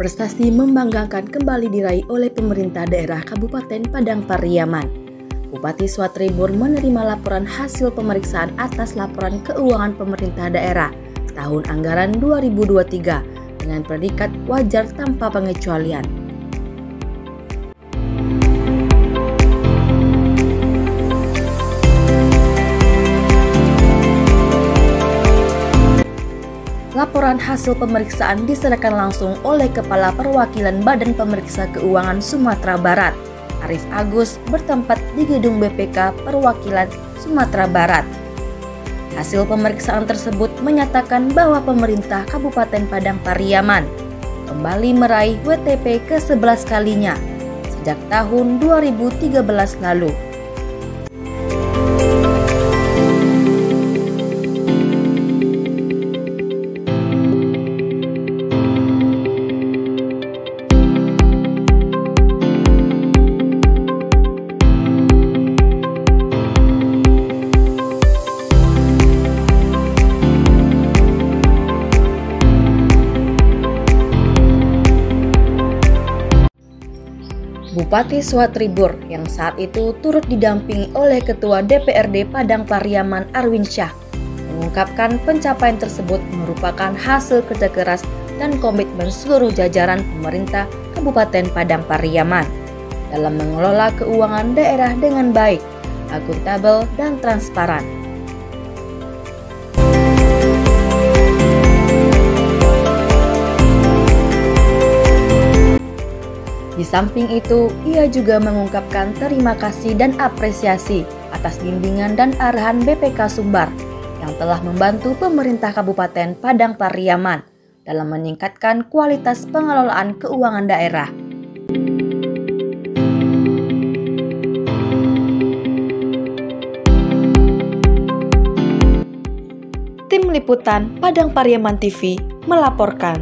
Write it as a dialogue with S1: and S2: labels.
S1: Prestasi membanggakan kembali diraih oleh pemerintah daerah Kabupaten Padang Pariaman. Bupati Swatribur menerima laporan hasil pemeriksaan atas laporan keuangan pemerintah daerah tahun anggaran 2023 dengan predikat wajar tanpa pengecualian. Laporan hasil pemeriksaan diserahkan langsung oleh Kepala Perwakilan Badan Pemeriksa Keuangan Sumatera Barat, Arif Agus, bertempat di Gedung BPK Perwakilan Sumatera Barat. Hasil pemeriksaan tersebut menyatakan bahwa pemerintah Kabupaten Padang Pariaman kembali meraih WTP ke-11 kalinya sejak tahun 2013 lalu. Bupati Swatribur yang saat itu turut didampingi oleh Ketua DPRD Padang Pariaman Arwinsyah mengungkapkan pencapaian tersebut merupakan hasil kerja keras dan komitmen seluruh jajaran pemerintah Kabupaten Padang Pariaman dalam mengelola keuangan daerah dengan baik, akuntabel, dan transparan. Di samping itu, ia juga mengungkapkan terima kasih dan apresiasi atas bimbingan dan arahan BPK Sumbar yang telah membantu pemerintah Kabupaten Padang Pariaman dalam meningkatkan kualitas pengelolaan keuangan daerah. Tim Liputan Padang Pariaman TV melaporkan.